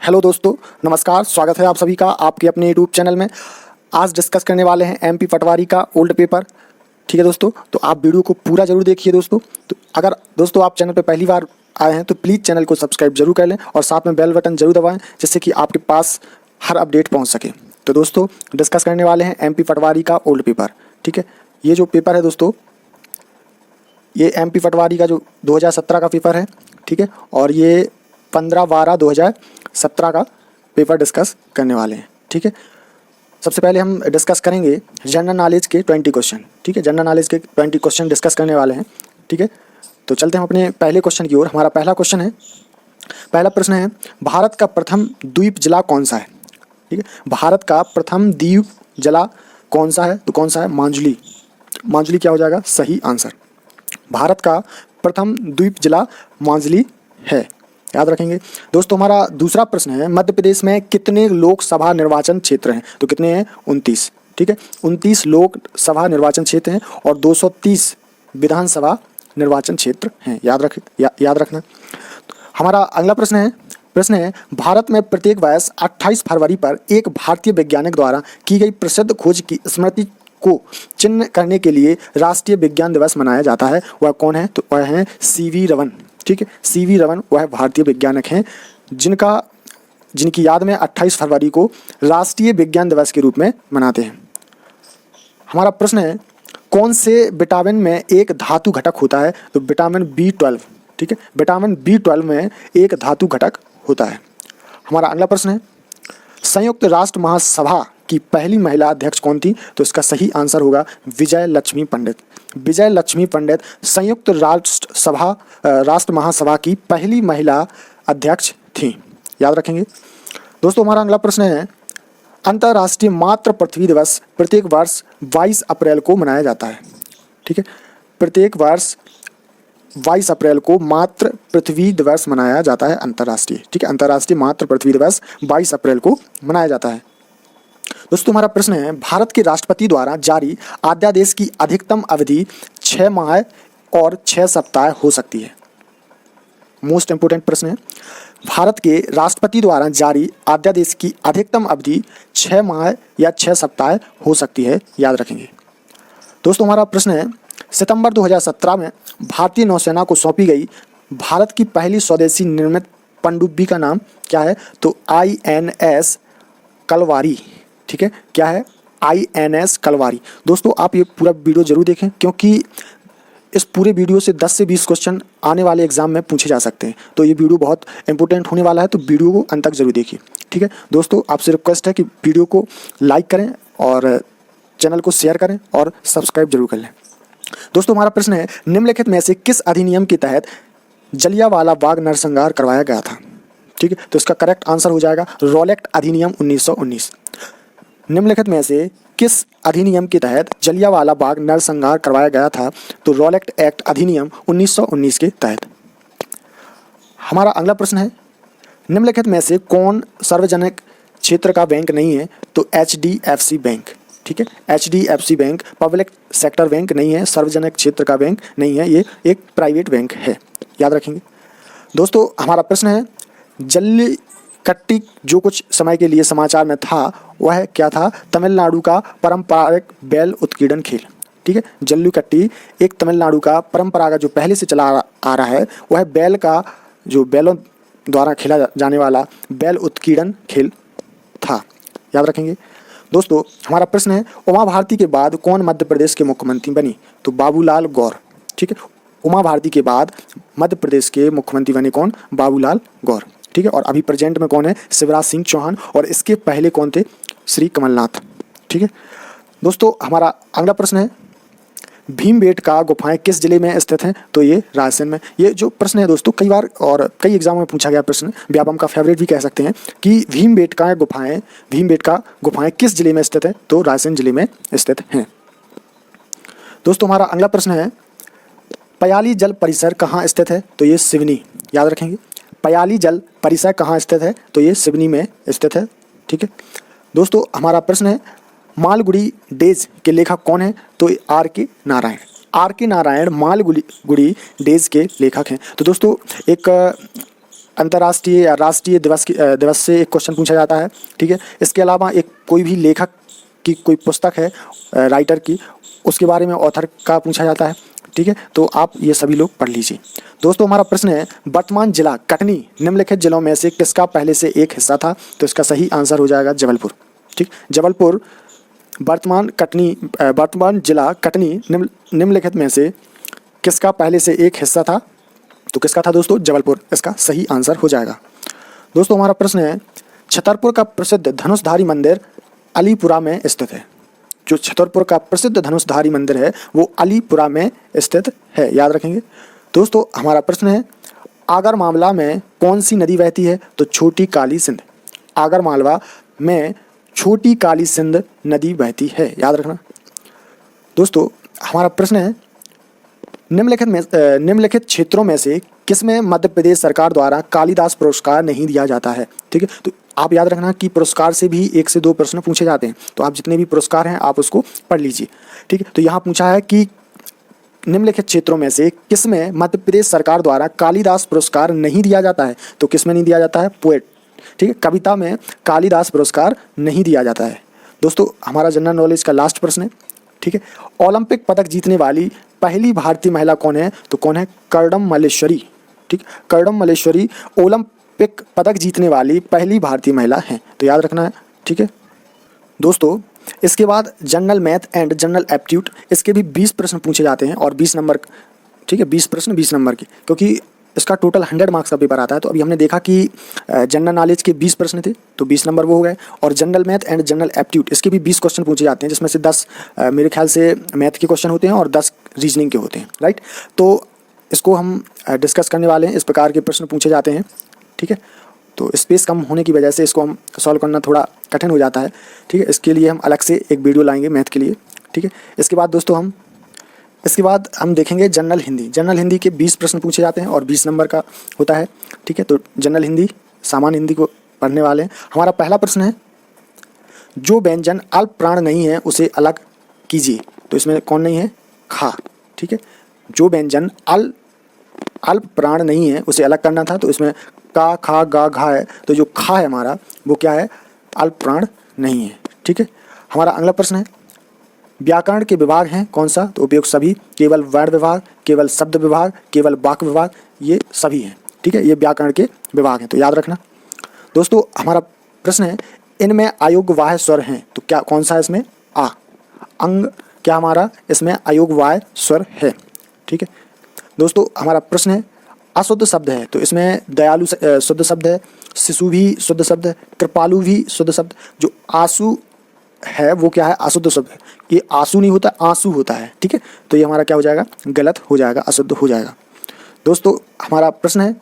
Hello दोस्तों, नमस्कार। स्वागत है आप सभी का आपके अपने यूट्यूब चैनल में। आज डिस्कस करने वाले हैं एमपी पटवारी का ओल्ड पेपर। ठीक है दोस्तों, तो आप वीडियो को पूरा जरूर देखिए दोस्तों। तो अगर दोस्तों आप चैनल पर पहली बार आए हैं तो प्लीज़ चैनल को सब्सक्राइब जरूर कर लें और साथ में बेल बटन जरूर दबाएं, जिससे कि आपके पास हर अपडेट पहुँच सके। तो दोस्तों डिस्कस करने वाले हैं एमपी पटवारी का ओल्ड पेपर। ठीक है, ये जो पेपर है दोस्तों, ये एमपी पटवारी का जो 2017 का पेपर है। ठीक है, और ये 15/12/2017 का पेपर डिस्कस करने वाले हैं। ठीक है, सबसे पहले हम डिस्कस करेंगे जनरल नॉलेज के 20 क्वेश्चन। ठीक है, जनरल नॉलेज के 20 क्वेश्चन डिस्कस करने वाले हैं। ठीक है, तो चलते हैं अपने पहले क्वेश्चन की ओर। हमारा पहला क्वेश्चन है, पहला प्रश्न है, भारत का प्रथम द्वीप जिला कौन सा है? ठीक है, भारत का प्रथम द्वीप जिला कौन सा है? तो कौन सा है? मांजुली। मांजुली क्या हो जाएगा सही आंसर। भारत का प्रथम द्वीप जिला मांजुली है, याद रखेंगे दोस्तों। हमारा दूसरा प्रश्न है, मध्य प्रदेश में कितने लोकसभा निर्वाचन क्षेत्र हैं? तो कितने हैं? 29। ठीक है, 29 लोकसभा निर्वाचन क्षेत्र हैं और 230 विधानसभा निर्वाचन क्षेत्र हैं, याद रखना। हमारा अगला प्रश्न है, भारत में प्रत्येक वर्ष 28 फरवरी पर एक भारतीय वैज्ञानिक द्वारा की गई प्रसिद्ध खोज की स्मृति को चिन्ह करने के लिए राष्ट्रीय विज्ञान दिवस मनाया जाता है। वह कौन है? तो वह है सीवी रमन। ठीक है, सीवी रमन वह भारतीय वैज्ञानिक हैं जिनकी याद में 28 फरवरी को राष्ट्रीय विज्ञान दिवस के रूप में मनाते हैं। हमारा प्रश्न है, कौन से विटामिन में एक धातु घटक होता है? तो विटामिन B12। ठीक है, विटामिन B12 में एक धातु घटक होता है। हमारा अगला प्रश्न है, संयुक्त राष्ट्र महासभा की पहली महिला अध्यक्ष कौन थी? तो इसका सही आंसर होगा विजय लक्ष्मी पंडित। विजय लक्ष्मी पंडित संयुक्त राष्ट्र महासभा की पहली महिला अध्यक्ष थी, याद रखेंगे दोस्तों। हमारा अगला प्रश्न है, अंतर्राष्ट्रीय मातृ पृथ्वी दिवस प्रत्येक वर्ष 22 अप्रैल को मनाया जाता है। ठीक है, प्रत्येक वर्ष 22 अप्रैल को मातृ पृथ्वी दिवस मनाया जाता है, अंतर्राष्ट्रीय। ठीक है, अंतर्राष्ट्रीय मातृ पृथ्वी दिवस 22 अप्रैल को मनाया जाता है। दोस्तों हमारा प्रश्न है, भारत के राष्ट्रपति द्वारा जारी अध्यादेश की अधिकतम अवधि 6 माह और 6 सप्ताह हो सकती है। मोस्ट इंपोर्टेंट प्रश्न है, भारत के राष्ट्रपति द्वारा जारी अध्यादेश की अधिकतम अवधि 6 माह या 6 सप्ताह हो सकती है, याद रखेंगे दोस्तों। हमारा प्रश्न है, सितंबर 2017 में भारतीय नौसेना को सौंपी गई भारत की पहली स्वदेशी निर्मित पनडुब्बी का नाम क्या है? तो INS कलवारी। ठीक है, क्या है? INS कलवारी। दोस्तों आप ये पूरा वीडियो जरूर देखें, क्योंकि इस पूरे वीडियो से 10 से 20 क्वेश्चन आने वाले एग्जाम में पूछे जा सकते हैं। तो ये वीडियो बहुत इंपॉर्टेंट होने वाला है, तो वीडियो को अंत तक जरूर देखिए। ठीक है दोस्तों, आपसे रिक्वेस्ट है कि वीडियो को लाइक करें और चैनल को शेयर करें और सब्सक्राइब जरूर कर लें। दोस्तों हमारा प्रश्न है, निम्नलिखित में से किस अधिनियम के तहत जलियांवाला बाग नरसंहार करवाया गया था? ठीक है, तो इसका करेक्ट आंसर हो जाएगा रॉलेट अधिनियम 1919। निम्नलिखित में से किस अधिनियम के तहत जलियांवाला बाग नरसंहार करवाया गया था? तो रॉलेट एक्ट अधिनियम 1919 के तहत। हमारा अगला प्रश्न है, निम्नलिखित में से कौन सार्वजनिक क्षेत्र का बैंक नहीं है? तो HDFC बैंक। ठीक है, HDFC bank public sector bank नहीं है, सार्वजनिक क्षेत्र का बैंक नहीं है, ये एक प्राइवेट बैंक है, याद रखेंगे दोस्तों। हमारा प्रश्न है, जल्लीकट्टी जो कुछ समय के लिए समाचार में था वह क्या था? तमिलनाडु का पारंपरिक बैल उत्कीर्णन खेल। ठीक है, जल्लीकट्टी एक तमिलनाडु का परंपरागत जो पहले से चला आ रहा है, वह बैल का जो बैलों द्वारा खेला जाने वाला बैल उत्कीर्णन खेल था, याद रखेंगे दोस्तों। हमारा प्रश्न है, उमा भारती के बाद कौन मध्य प्रदेश के मुख्यमंत्री बनी? तो बाबूलाल गौर। ठीक है, उमा भारती के बाद मध्य प्रदेश के मुख्यमंत्री बने कौन? बाबूलाल गौर। ठीक है, और अभी प्रेजेंट में कौन है? शिवराज सिंह चौहान, और इसके पहले कौन थे? श्री कमलनाथ। ठीक है दोस्तों, हमारा अगला प्रश्न है, भीमबेटका गुफाएं किस जिले में स्थित हैं? तो ये रायसेन में। ये जो प्रश्न है दोस्तों कई बार और कई एग्जाम में पूछा गया प्रश्न, व्यापम का फेवरेट भी कह सकते हैं कि भीमबेटका गुफाएं किस जिले में स्थित है? तो रायसेन जिले में स्थित हैं। दोस्तों हमारा अगला प्रश्न है, पयाली जल परिसर कहाँ स्थित है? तो ये सिवनी, याद रखेंगे। पयाली जल परिसर कहाँ स्थित है? तो ये सिवनी में स्थित है। ठीक है दोस्तों, हमारा प्रश्न है, मालगुडी डेज के लेखक कौन है? तो R.K. Narayan. R.K. Narayan Malgudi days के लेखक हैं। तो दोस्तों एक अंतर्राष्ट्रीय या राष्ट्रीय दिवस से एक क्वेश्चन पूछा जाता है, ठीक है। इसके अलावा एक कोई भी लेखक की कोई पुस्तक है राइटर की, उसके बारे में ऑथर का पूछा जाता है, ठीक है। तो आप ये सभी लोग पढ़ लीजिए। दोस्तों हमारा प्रश्न है, वर्तमान जिला कटनी निम्नलिखित जिलों में से किसका पहले से एक हिस्सा था? तो इसका सही आंसर हो जाएगा जबलपुर, ठीक। जबलपुर वर्तमान जिला कटनी निम्नलिखित में से किसका पहले से एक हिस्सा था? तो किसका था दोस्तों? जबलपुर इसका सही आंसर हो जाएगा। दोस्तों हमारा प्रश्न है, छतरपुर का प्रसिद्ध धनुषधारी मंदिर अलीपुरा में स्थित है। जो छतरपुर का प्रसिद्ध धनुषधारी मंदिर है वो अलीपुरा में स्थित है, याद रखेंगे। दोस्तों हमारा प्रश्न है, आगरमालवा में कौन सी नदी बहती है? तो छोटी काली सिंध। आगरमालवा में छोटी काली सिंध नदी बहती है, याद रखना। दोस्तों हमारा प्रश्न है, निम्नलिखित क्षेत्रों में से किसमें मध्य प्रदेश सरकार द्वारा कालिदास पुरस्कार नहीं दिया जाता है? ठीक है, तो आप याद रखना कि पुरस्कार से भी 1 से 2 प्रश्न पूछे जाते हैं, तो आप जितने भी पुरस्कार हैं आप उसको पढ़ लीजिए, ठीक है। तो यहाँ पूछा है कि निम्नलिखित क्षेत्रों में से किसमें मध्य प्रदेश सरकार द्वारा कालिदास पुरस्कार नहीं दिया जाता है? तो किसमें नहीं दिया जाता है? पोएट, ठीक है, कविता में कालिदास पुरस्कार नहीं दिया जाता है। दोस्तों हमारा जनरल नॉलेज का लास्ट प्रश्न है, ठीक है। ओलंपिक पदक जीतने वाली पहली भारतीय महिला कौन है? तो कौन है? कर्दम मल्लेश्वरी, ठीक। कर्दम मल्लेश्वरी ओलंपिक पदक जीतने वाली पहली भारतीय महिला हैं, तो याद रखना है, ठीक है। दोस्तों इसके बाद general math and general aptitude, इसके भी 20 प्रश्न पूछे जाते हैं और 20 नंबर, ठीक है, 20 प्रश्न 20 नंबर के, क्योंकि इसका टोटल 100 मार्क्स का पेपर आता है। तो अभी हमने देखा कि जनरल नॉलेज के 20 प्रश्न थे, तो 20 नंबर वो हो गए। और general math and general aptitude इसके भी 20 क्वेश्चन पूछे जाते हैं, जिसमें से 10 मेरे ख्याल से मैथ के क्वेश्चन होते हैं और 10 रीजनिंग के होते हैं, राइट। तो इसको हम डिस्कस करने वाले हैं, इस प्रकार के प्रश्न पूछे जाते हैं, ठीक है। तो स्पेस कम होने की वजह से इसको हम सॉल्व करना थोड़ा कठिन हो जाता है, ठीक है। इसके लिए हम अलग से एक वीडियो लाएंगे मैथ के लिए, ठीक है। इसके बाद हम देखेंगे जनरल हिंदी। जनरल हिंदी के 20 प्रश्न पूछे जाते हैं और 20 नंबर का होता है, ठीक है। तो जनरल हिंदी, सामान्य हिंदी को पढ़ने वाले हैं। हमारा पहला प्रश्न है, जो व्यंजन अल्प प्राण नहीं है उसे अलग कीजिए। तो इसमें कौन नहीं है? खा, ठीक है। जो व्यंजन अल्प प्राण नहीं है उसे अलग करना था, तो इसमें का, खा, गा, घा है। तो जो खा है हमारा वो क्या है? अल्प प्राण नहीं है, ठीक है। हमारा अगला प्रश्न है, व्याकरण के विभाग हैं कौन सा? तो उपयुक्त सभी, केवल वर्ण विभाग, केवल शब्द विभाग, केवल वाक्य विभाग, ये सभी हैं, ठीक है। ये व्याकरण के विभाग हैं, तो याद रखना। दोस्तों हमारा प्रश्न है, इनमें अयोग्यवाह्य स्वर हैं, तो क्या कौन सा है इसमें? आ। अंग क्या हमारा इसमें अयोग्यवाह्य स्वर है, ठीक है। दोस्तों हमारा प्रश्न है, अशुद्ध शब्द है, तो इसमें दयालु शुद्ध शब्द है, शिशु भी शुद्ध शब्द है, कृपालु भी शुद्ध शब्द। जो आंसू है वो क्या है? अशुद्ध शब्द है। ये आंसू नहीं होता, आंसू होता है, ठीक है। तो ये हमारा क्या हो जाएगा? गलत हो जाएगा, अशुद्ध हो जाएगा। दोस्तों हमारा प्रश्न है,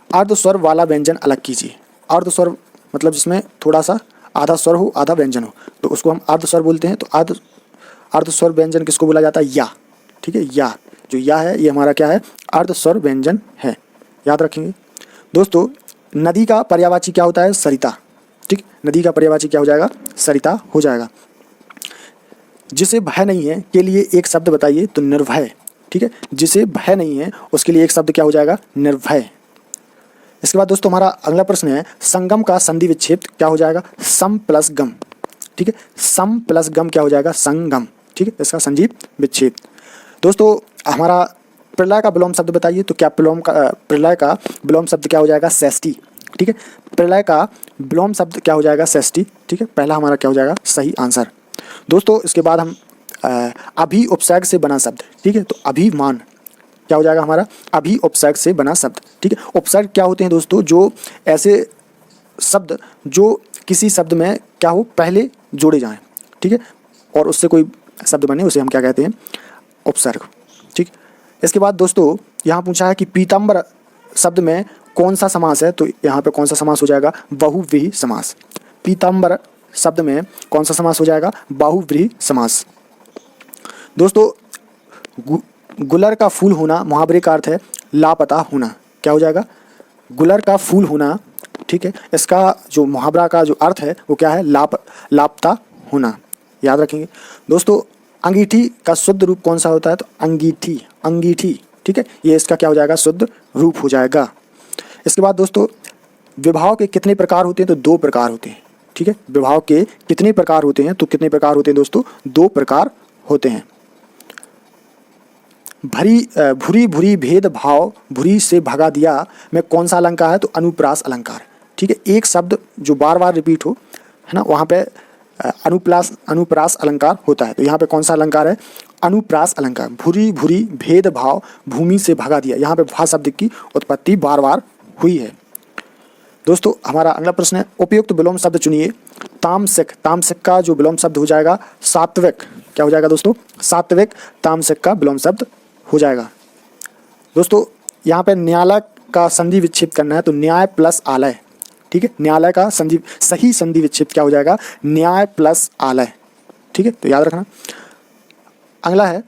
अर्ध स्वर वाला व्यंजन अलग कीजिए। अर्ध स्वर मतलब जिसमें थोड़ा सा आधा स्वर हो आधा व्यंजन हो, तो उसको हम अर्ध स्वर बोलते हैं। तो अर्ध स्वर व्यंजन किसको बोला जाता है? या, ठीक है। या, जो या है ये हमारा क्या है? अर्ध स्वर व्यंजन है, याद रखेंगे। दोस्तों नदी का पर्यायवाची क्या होता है? सरिता, ठीक। नदी का पर्यायवाची क्या हो जाएगा? सरिता हो जाएगा। जिसे भय नहीं है के लिए एक शब्द बताइए, तो निर्भय, ठीक है। जिसे भय नहीं है उसके लिए एक शब्द क्या हो जाएगा? निर्भय। इसके बाद दोस्तों हमारा अगला प्रश्न है, संगम का संधि विच्छेद क्या हो जाएगा? सम प्लस गम, ठीक है। सम प्लस गम क्या हो जाएगा? संगम, ठीक है। इसका संधि विच्छेद। दोस्तों हमारा प्रलय का विलोम शब्द बताइए, तो क्या प्रलय का विलोम शब्द क्या हो जाएगा? सृष्टि, ठीक है। प्रलय का विलोम शब्द क्या हो जाएगा? सृष्टि, ठीक है। पहला हमारा क्या हो जाएगा? सही आंसर। दोस्तों इसके बाद हम अभी उपसर्ग से बना शब्द, ठीक है। तो अभिमान क्या हो जाएगा हमारा? अभी उपसर्ग से बना शब्द, ठीक है। उपसर्ग क्या होते हैं दोस्तों? जो ऐसे शब्द जो किसी शब्द में क्या हो पहले जोड़े जाएं, ठीक है, और उससे कोई शब्द बने, उसे हम क्या कहते हैं? उपसर्ग, ठीक। इसके बाद दोस्तों यहाँ पूछा है कि पीताम्बर शब्द में कौन सा समास है? तो यहाँ पे कौन सा समास हो जाएगा? बहुव्रीहि समास। पीताम्बर शब्द में कौन सा समास हो जाएगा? बहुव्रीहि समास। दोस्तों गुलर का फूल होना मुहावरे का अर्थ है लापता होना, क्या हो जाएगा? गुलर का फूल होना, ठीक है। इसका जो मुहावरा का जो अर्थ है वो क्या है? लापता होना, याद रखेंगे। दोस्तों अंगीठी का शुद्ध रूप कौन सा होता है? तो अंगीठी, अंगीठी, ठीक है। ये इसका क्या हो जाएगा? शुद्ध रूप हो जाएगा। इसके बाद दोस्तों विभाव के कितने प्रकार होते हैं, तो 2 प्रकार होते हैं। ठीक है, विभाव के कितने प्रकार होते हैं, तो कितने प्रकार होते हैं दोस्तों, 2 प्रकार होते हैं। भूरी भूरी भेद भाव भूरी से भगा दिया में कौन सा अलंकार है, तो अनुप्रास अलंकार। ठीक है, एक शब्द जो बार बार रिपीट हो, है ना, वहाँ पे अनुप्रास अलंकार होता है। तो यहाँ पे कौन सा अलंकार है, अनुप्रास अलंकार। भूरी भूरी भेद भाव भूमि से भगा दिया, यहाँ पे भा शब्द की उत्पत्ति बार बार हुई है। दोस्तों हमारा अगला प्रश्न है, उपयुक्त विलोम शब्द चुनिए। तामसिक, तामसिक का जो विलोम शब्द हो जाएगा सात्विक, क्या हो जाएगा दोस्तों, सात्विक तामसिक का विलोम शब्द हो जाएगा। दोस्तों यहाँ पे न्यायालय का संधि विच्छेद करना है, तो न्याय प्लस आलय। ठीक है, न्यायालय का संधि, सही संधि विच्छेद क्या हो जाएगा, न्याय प्लस आलय। ठीक है, तो याद रखना। अगला है,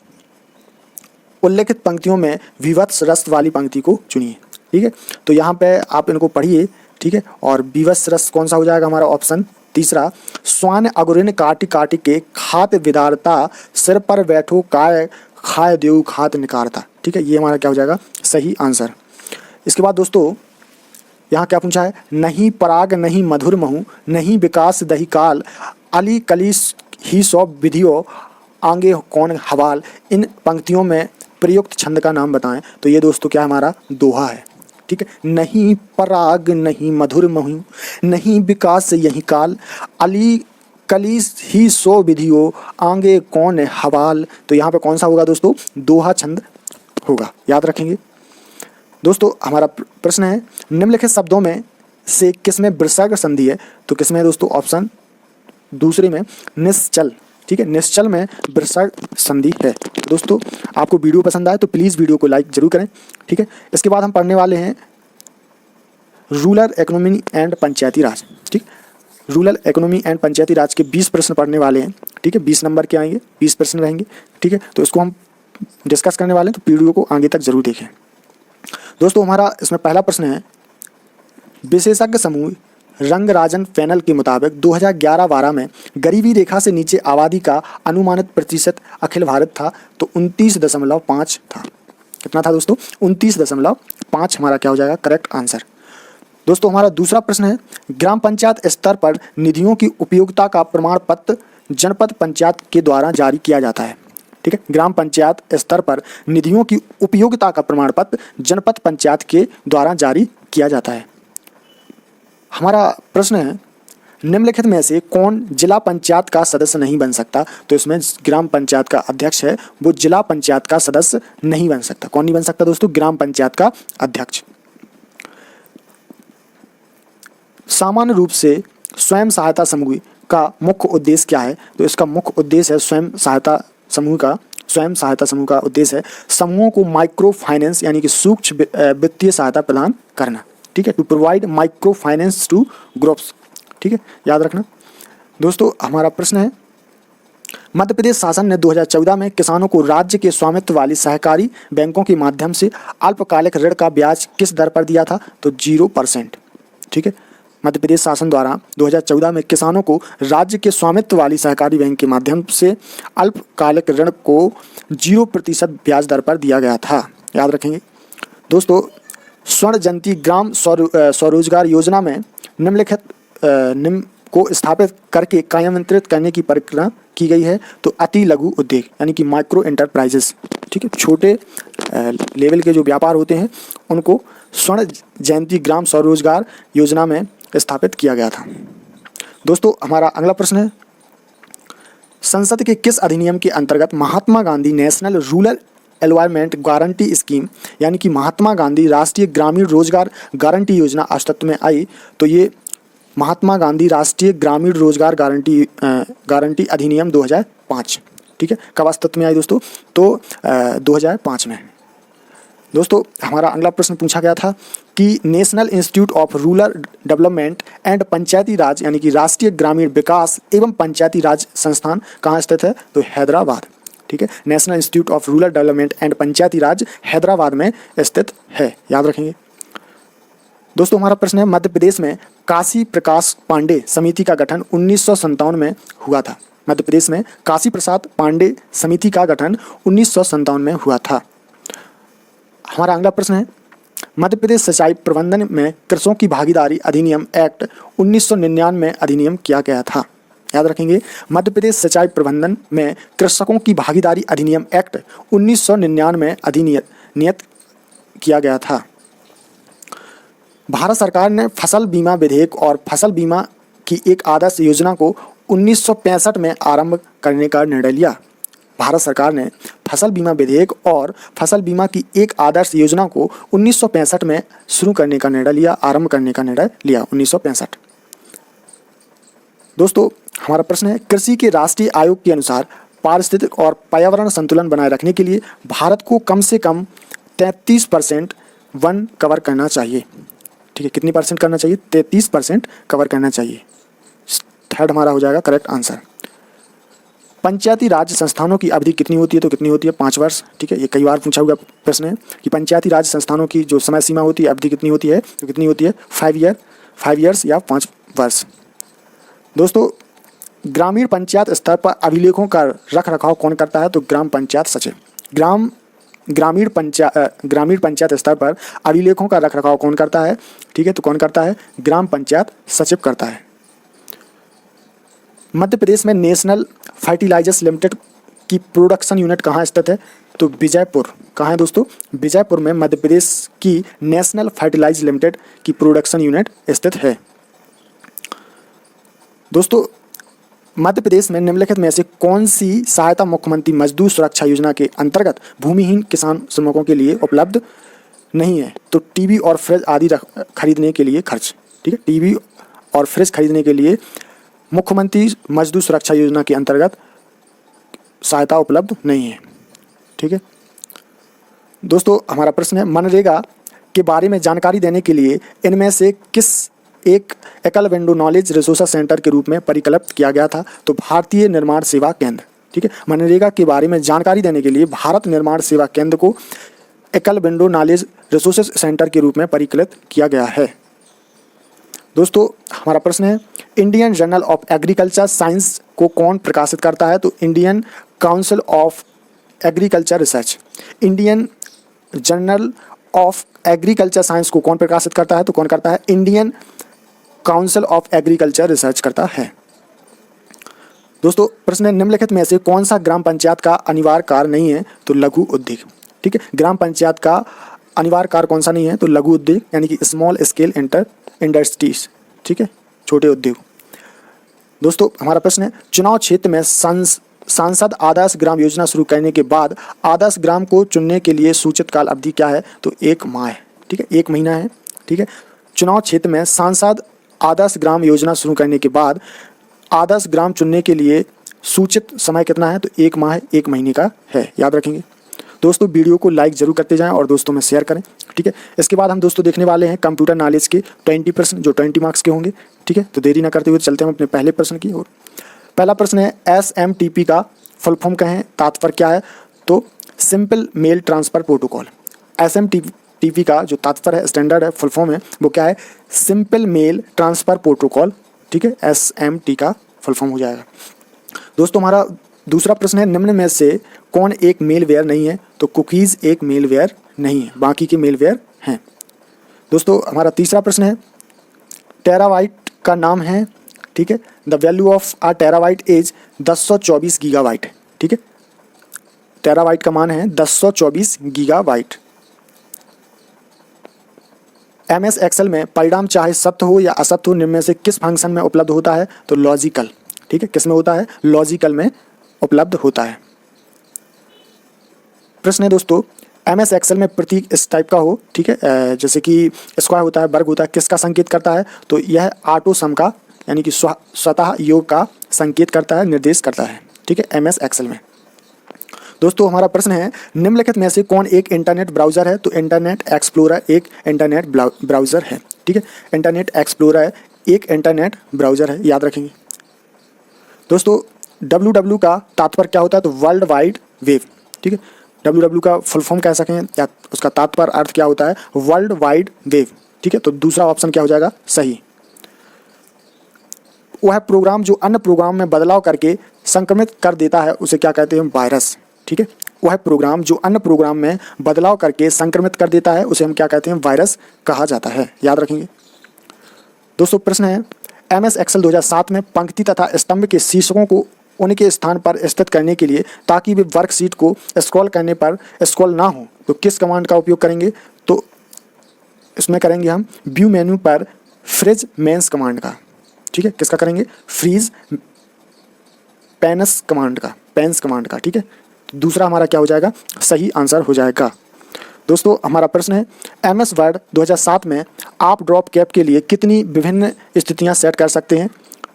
उल्लेखित पंक्तियों में विवत्स रस वाली पंक्ति को चुनिए। ठीक है, तो यहाँ पे आप इनको पढ़िए। ठीक है, और विवत्स रस कौन सा हो जाएगा हमारा, ऑप्शन तीसरा। स्वान अगुरिन काटी काटी के खात विदारता, सिर पर बैठो काय खाए देव खात निकारता। ठीक है, ये हमारा क्या हो जाएगा, सही आंसर। इसके बाद दोस्तों यहाँ क्या पूछा है, नहीं पराग नहीं मधुर महु, नहीं विकास दही काल, अली कली ही सौ विधियों आगे कौन हवाल। इन पंक्तियों में प्रयुक्त छंद का नाम बताएं। तो ये दोस्तों क्या हमारा दोहा है। ठीक है, नहीं पराग नहीं मधुर महु, नहीं विकास यही काल, अली कली ही सो विधियों आगे कौन हवाल। तो यहाँ पे कौन सा होगा दोस्तों, दोहा छंद होगा, याद रखेंगे। दोस्तों हमारा प्रश्न है, निम्नलिखित शब्दों में से किसमें विसर्ग संधि है, तो किसमें है दोस्तों, ऑप्शन दूसरे में निश्चल। ठीक है, निश्चल में विसर्ग संधि है। दोस्तों आपको वीडियो पसंद आए तो प्लीज़ वीडियो को लाइक जरूर करें। ठीक है, इसके बाद हम पढ़ने वाले हैं रूरल इकोनॉमी एंड पंचायती राज। ठीक, रूरल इकोनॉमी एंड पंचायती राज के 20 प्रश्न पढ़ने वाले हैं। ठीक है, 20 नंबर के आएंगे, 20 प्रश्न रहेंगे। ठीक है, तो इसको हम डिस्कस करने वाले हैं, तो वीडियो को आगे तक जरूर देखें। दोस्तों हमारा इसमें पहला प्रश्न है, विशेषज्ञ समूह रंगराजन पैनल के मुताबिक 2011-12 में गरीबी रेखा से नीचे आबादी का अनुमानित प्रतिशत अखिल भारत था, तो 29.5 था। कितना था दोस्तों, 29.5 हमारा क्या हो जाएगा करेक्ट आंसर। दोस्तों हमारा दूसरा प्रश्न है, ग्राम पंचायत स्तर पर निधियों की उपयोगिता का प्रमाण पत्र जनपद पंचायत के द्वारा जारी किया जाता है। ठीक है, ग्राम पंचायत स्तर पर निधियों की उपयोगिता का प्रमाण पत्र जनपद पंचायत के द्वारा जारी किया जाता है। हमारा प्रश्न है, निम्नलिखित में से कौन जिला पंचायत का सदस्य नहीं बन सकता, तो इसमें ग्राम पंचायत का अध्यक्ष है वो जिला पंचायत का सदस्य नहीं बन सकता। कौन नहीं बन सकता दोस्तों, ग्राम पंचायत का अध्यक्ष। सामान्य रूप से स्वयं सहायता समूह का मुख्य उद्देश्य क्या है, तो इसका मुख्य उद्देश्य है स्वयं सहायता समूह का उद्देश्य है समूहों को माइक्रो फाइनेंस यानी कि सूक्ष्म वित्तीय सहायता प्रदान करना। ठीक है, to provide micro finance to groups. ठीक है, याद रखना। दोस्तों हमारा प्रश्न है, मध्य प्रदेश शासन ने 2014 में किसानों को राज्य के स्वामित्व वाली सहकारी बैंकों के माध्यम से अल्पकालिक ऋण का ब्याज किस दर पर दिया था, तो 0%। ठीक है, मध्य प्रदेश शासन द्वारा 2014 में किसानों को राज्य के स्वामित्व वाली सहकारी बैंक के माध्यम से अल्पकालिक ऋण को 0% ब्याज दर पर दिया गया था, याद रखेंगे। दोस्तों स्वर्ण जयंती ग्राम स्वरोजगार योजना में निम्नलिखित को स्थापित करके कार्यान्वित करने की प्रक्रिया की गई है, तो अति लघु उद्योग यानी कि माइक्रो एंटरप्राइजेस। ठीक है, छोटे लेवल के जो व्यापार होते हैं उनको स्वर्ण जयंती ग्राम स्वरोजगार योजना में स्थापित किया गया था। दोस्तों हमारा अगला प्रश्न है, संसद के किस अधिनियम के अंतर्गत Mahatma Gandhi national rural environment guarantee scheme यानी कि महात्मा गांधी राष्ट्रीय ग्रामीण रोजगार गारंटी योजना अस्तित्व में आई, तो ये महात्मा गांधी राष्ट्रीय ग्रामीण रोजगार गारंटी अधिनियम 2005। ठीक है, कब अस्तित्व में आई दोस्तों, तो 2005 में। दोस्तों हमारा अगला प्रश्न पूछा गया था कि national institute of rural development and Panchayati Raj यानी कि राष्ट्रीय ग्रामीण विकास एवं पंचायती राज संस्थान कहाँ स्थित है, तो हैदराबाद। ठीक है, national institute of rural development and Panchayati Raj Hyderabad में स्थित है, याद रखेंगे। दोस्तों हमारा प्रश्न है, मध्य प्रदेश में काशी प्रकाश पांडे समिति का गठन 1957 में हुआ था। मध्य प्रदेश में काशी प्रसाद पांडे समिति का गठन 1957 में हुआ था। हमारा अगला प्रश्न है, मध्य प्रदेश सिंचाई प्रबंधन में कृषकों की भागीदारी अधिनियम एक्ट 1999 अधिनियम किया गया था। याद रखेंगे, मध्य प्रदेश सिंचाई प्रबंधन में कृषकों की भागीदारी अधिनियम एक्ट 1999 अधिनियत किया गया था। भारत सरकार ने फसल बीमा विधेयक और फसल बीमा की एक आदर्श योजना को 1965 में आरंभ करने का निर्णय लिया। भारत सरकार ने फसल बीमा विधेयक और फसल बीमा की एक आदर्श योजना को 1965 में शुरू करने का निर्णय लिया, आरंभ करने का निर्णय लिया 1965। दोस्तों हमारा प्रश्न है, कृषि के राष्ट्रीय आयोग के अनुसार पारिस्थितिक और पर्यावरण संतुलन बनाए रखने के लिए भारत को कम से कम 33% वन कवर करना चाहिए। ठीक है, कितनी परसेंट करना चाहिए? 33% कवर करना चाहिए। थर्ड हमारा हो जाएगा करेक्ट आंसर। पंचायती राज संस्थानों की अवधि कितनी होती है? तो कितनी होती है? 5 वर्ष। ठीक है, ये कई बार पूछा हुआ प्रश्न है कि पंचायती राज संस्थानों की जो समय सीमा होती है, अवधि कितनी होती है? तो कितनी होती है? 5 ईयर्स या 5 वर्ष। दोस्तों ग्रामीण पंचायत स्तर पर अभिलेखों का रख रखाव कौन करता है? तो ग्राम पंचायत सचिव। ग्रामीण पंचायत स्तर पर अभिलेखों का रख रखाव कौन करता है? ठीक है, तो कौन करता है? ग्राम पंचायत सचिव करता है। मध्य प्रदेश में नेशनल फर्टिलाइजर्स लिमिटेड की प्रोडक्शन यूनिट कहाँ स्थित है? तो विजयपुर। कहाँ है दोस्तों? विजयपुर में मध्य प्रदेश की नेशनल फर्टिलाइजर लिमिटेड की प्रोडक्शन यूनिट स्थित है। दोस्तों मध्य प्रदेश में निम्नलिखित में से कौन सी सहायता मुख्यमंत्री मजदूर सुरक्षा योजना के अंतर्गत भूमिहीन किसान श्रमिकों के लिए उपलब्ध नहीं है? तो टीवी और फ्रिज आदि खरीदने के लिए खर्च। ठीक है, टीवी और फ्रिज खरीदने के लिए मुख्यमंत्री मजदूर सुरक्षा योजना के अंतर्गत सहायता उपलब्ध नहीं है। ठीक है दोस्तों, हमारा प्रश्न है, मनरेगा के बारे में जानकारी देने के लिए इनमें से किस एक एकल विंडो नॉलेज रिसोर्स सेंटर के रूप में परिकल्पित किया गया था? तो भारतीय निर्माण सेवा केंद्र। ठीक है, मनरेगा के बारे में जानकारी देने के लिए भारत निर्माण सेवा केंद्र को एकल विंडो नॉलेज रिसोर्स सेंटर के रूप में परिकलित किया गया है। दोस्तों हमारा प्रश्न है, Indian journal of agriculture science को कौन प्रकाशित करता है? तो Indian council of agriculture research. Indian journal of agriculture science को कौन प्रकाशित करता है? तो कौन करता है? Indian council of agriculture research करता है। दोस्तों प्रश्न है, निम्नलिखित में से कौन सा ग्राम पंचायत का अनिवार्य कार्य नहीं है? तो लघु उद्योग। ठीक है, ग्राम पंचायत का अनिवार्य कार्य कौन सा नहीं है? तो लघु उद्योग यानी कि स्मॉल स्केल इंडस्ट्रीज। ठीक है, छोटे उद्योग। दोस्तों हमारा प्रश्न है, चुनाव क्षेत्र में सांसद आदर्श ग्राम योजना शुरू करने के बाद आदर्श ग्राम को चुनने के लिए सूचित काल अवधि क्या है? तो 1 माह है। ठीक है, 1 महीना है। ठीक है, चुनाव क्षेत्र में सांसद आदर्श ग्राम योजना शुरू करने के बाद आदर्श ग्राम चुनने के लिए सूचित समय कितना है? तो 1 माह है, 1 महीने का है। याद रखेंगे दोस्तों। वीडियो को लाइक जरूर करते जाएं और दोस्तों में शेयर करें। ठीक है, इसके बाद हम दोस्तों देखने वाले हैं कंप्यूटर नॉलेज के 20 प्रश्न जो 20 मार्क्स के होंगे। ठीक है, तो देरी ना करते हुए चलते हैं अपने पहले प्रश्न की ओर। पहला प्रश्न है, SMTP का फुल फॉर्म कहें, तात्पर्य क्या है? तो simple mail transfer protocol. SMTP का जो तात्पर्य है, स्टैंडर्ड है, फुल फॉर्म है, वो क्या है? Simple mail transfer protocol. ठीक है, SMT का फुल फॉर्म हो जाएगा। दोस्तों हमारा दूसरा प्रश्न है, निम्न में से कौन एक मेलवेयर नहीं है? तो कुकीज़ एक मेलवेयर नहीं है, बाकी के मेलवेयर हैं। दोस्तों हमारा तीसरा प्रश्न है, टेराबाइट का नाम है। ठीक है, the value of a terabyte is 1024 gigabyte. ठीक है, टेराबाइट का मान है 1024 गीगाबाइट। MS एक्सेल में परिणाम चाहे सत्य हो या असत्य हो, निम्न में से किस फंक्शन में उपलब्ध होता है? तो लॉजिकल। ठीक है, किस में होता है? लॉजिकल में उपलब्ध होता है। प्रश्न है दोस्तों, MS एक्सेल में प्रतीक इस टाइप का हो। ठीक है, जैसे कि स्क्वायर होता है, वर्ग होता है, किसका संकेत करता है? तो यह ऑटो सम का यानी कि स्वतः योग का संकेत करता है, निर्देश करता है। ठीक है, MS एक्सेल में। दोस्तों हमारा प्रश्न है, निम्नलिखित में से कौन एक इंटरनेट ब्राउज़र है? तो इंटरनेट एक्सप्लोरर एक इंटरनेट ब्राउज़र है। ठीक है, इंटरनेट एक्सप्लोरर एक इंटरनेट ब्राउज़र है, याद रखेंगे। दोस्तों www का तात्पर्य क्या होता है? तो वर्ल्ड वाइड वेब। ठीक है, www का फुल फॉर्म कह सकें या उसका तात्पर्य अर्थ क्या होता है? World wide web. ठीक है, तो दूसरा ऑप्शन क्या हो जाएगा? सही। वह प्रोग्राम जो अन्य प्रोग्राम में बदलाव करके संक्रमित कर देता है उसे क्या कहते हैं? वायरस। ठीक है। वह प्रोग्राम जो अन्य प्रोग्राम में बदलाव करके संक्रमित कर देता है उसे हम क्या कहते हैं, वायरस कहा जाता है, याद रखेंगे। दोस्तों प्रश्न है, MS एक्सेल 2007 में पंक्ति तथा स्तंभ के शीर्षकों को उनके स्थान पर स्थित करने के लिए ताकि वे वर्कशीट को स्क्रॉल करने पर स्क्रॉल ना हो तो किस कमांड का उपयोग करेंगे, तो इसमें करेंगे हम व्यू मेन्यू पर फ्रीज मेंस कमांड का, ठीक है। किसका करेंगे, फ्रीज पेनस कमांड का, ठीक है। दूसरा हमारा क्या हो जाएगा, सही आंसर हो जाएगा। दोस्तों हमारा प्रश्न है, MS वर्ड 2007 में आप ड्रॉप कैप के लिए कितनी विभिन्न स्थितियां सेट कर सकते हैं,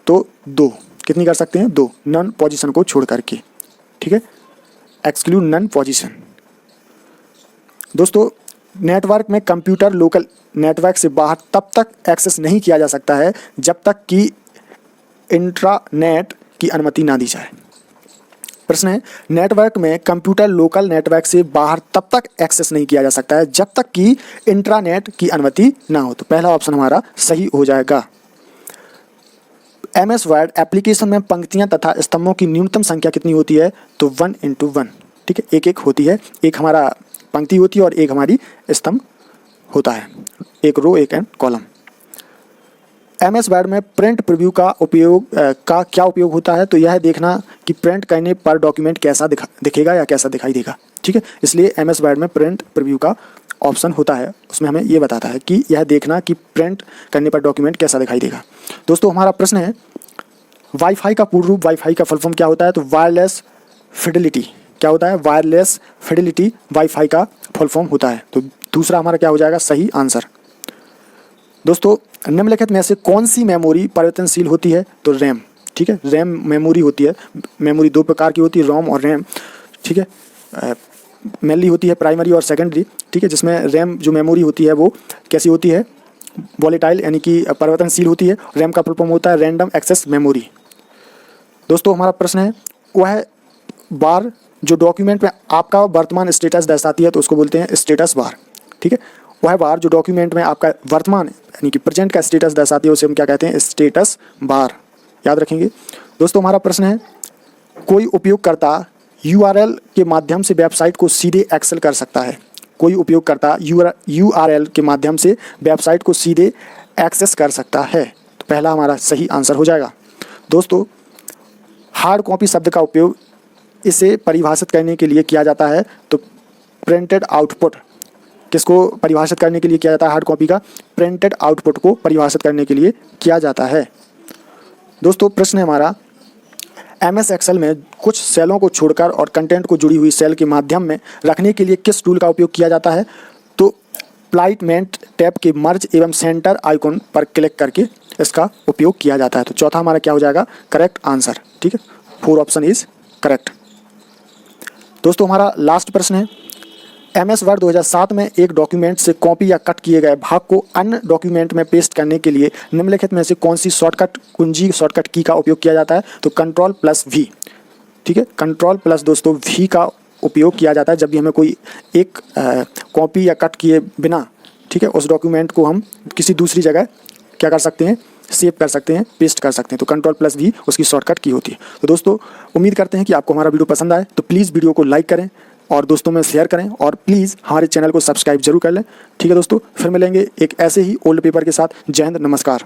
तो 2। कितनी कर सकते हैं, 2, नन पोजीशन को छोड़ करके, ठीक है, एक्सक्लूड नन पोजीशन। दोस्तों नेटवर्क में कंप्यूटर लोकल नेटवर्क से बाहर तब तक एक्सेस नहीं किया जा सकता है जब तक कि इंट्रानेट की अनुमति ना दी जाए। प्रश्न है, नेटवर्क में कंप्यूटर लोकल नेटवर्क से बाहर तब तक एक्सेस नहीं किया जा सकता है जब तक कि इंट्रानेट की अनुमति ना हो, तो पहला ऑप्शन हमारा सही हो जाएगा। MS वर्ड एप्लीकेशन में पंक्तियां तथा स्तंभों की न्यूनतम संख्या कितनी होती है, तो 1:1, ठीक है, एक होती है, एक हमारा पंक्ति होती है और एक हमारी स्तंभ होता है, एक रो एक एंड कॉलम। MS वर्ड में प्रिंट प्रीव्यू का क्या उपयोग होता है, तो यह देखना कि प्रिंट करने पर डॉक्यूमेंट कैसा दिखेगा या कैसा दिखाई देगा, ठीक है। इसलिए MS वर्ड में प्रिंट प्रीव्यू का ऑप्शन होता है, उसमें हमें ये बताता है कि यह देखना कि प्रिंट करने पर डॉक्यूमेंट कैसा दिखाई देगा। दोस्तों हमारा प्रश्न है, वाईफाई का पूर्ण रूप, वाईफाई का फुल फॉर्म क्या होता है, तो वायरलेस फिडेलिटी, क्या होता है, वायरलेस फिडेलिटी वाईफाई का फुल फॉर्म होता है, तो दूसरा हमारा क्या हो जाएगा, सही आंसर। दोस्तों निम्नलिखित में से कौन सी मेमोरी परिवर्तनशील होती है, तो रैम, ठीक है, रैम मेमोरी होती है। मेमोरी 2 प्रकार की होती है, रोम और रैम, ठीक है। मेनली होती है प्राइमरी और सेकेंडरी, ठीक है, जिसमें रैम जो मेमोरी होती है वो कैसी होती है, वॉलेटाइल यानी कि परिवर्तनशील होती है। रैम का फुल फॉर्म होता है रैंडम एक्सेस मेमोरी। दोस्तों हमारा प्रश्न है, वह बार जो डॉक्यूमेंट में आपका वर्तमान स्टेटस दर्शाती है तो उसको बोलते हैं स्टेटस बार, ठीक है। वह बार जो डॉक्यूमेंट में आपका वर्तमान यानी कि प्रेजेंट का स्टेटस दर्शाती है उसे हम क्या कहते हैं, स्टेटस बार, याद रखेंगे। दोस्तों हमारा प्रश्न है, कोई उपयोगकर्ता URL के माध्यम से वेबसाइट को सीधे एक्सेस कर सकता है, कोई उपयोगकर्ता URL के माध्यम से वेबसाइट को सीधे एक्सेस कर सकता है, तो पहला हमारा सही आंसर हो जाएगा। दोस्तों हार्ड कॉपी शब्द का उपयोग इसे परिभाषित करने के लिए किया जाता है, तो प्रिंटेड आउटपुट, किसको परिभाषित करने के लिए किया जाता है, हार्ड कॉपी का प्रिंटेड आउटपुट को परिभाषित करने के लिए किया जाता है। दोस्तों प्रश्न है हमारा, MS एक्सेल में कुछ सेलों को छोड़कर और कंटेंट को जुड़ी हुई सेल के माध्यम में रखने के लिए किस टूल का उपयोग किया जाता है, तो प्लाइटमेंट टैब के मर्ज एवं सेंटर आइकॉन पर क्लिक करके इसका उपयोग किया जाता है, तो चौथा हमारा क्या हो जाएगा, करेक्ट आंसर, ठीक है, 4 ऑप्शन इज करेक्ट। दोस्तों हमारा लास्ट प्रश्न है, MS वर्ड 2007 में एक डॉक्यूमेंट से कॉपी या कट किए गए भाग को अन्य डॉक्यूमेंट में पेस्ट करने के लिए निम्नलिखित में से कौन सी शॉर्टकट की का उपयोग किया जाता है, तो Ctrl+V, ठीक है, Ctrl+ दोस्तों V का उपयोग किया जाता है जब भी हमें कोई एक कॉपी या कट किए बिना, ठीक है, उस डॉक्यूमेंट को हम किसी दूसरी जगह क्या कर सकते हैं, सेव कर सकते हैं, पेस्ट कर सकते हैं, तो Ctrl+V उसकी शॉर्टकट की होती है। तो दोस्तों उम्मीद करते हैं कि आपको हमारा वीडियो पसंद आए, तो प्लीज़ वीडियो को लाइक करें और दोस्तों में शेयर करें और प्लीज़ हमारे चैनल को सब्सक्राइब जरूर कर लें, ठीक है दोस्तों। फिर मिलेंगे एक ऐसे ही ओल्ड पेपर के साथ। जय हिंद, नमस्कार।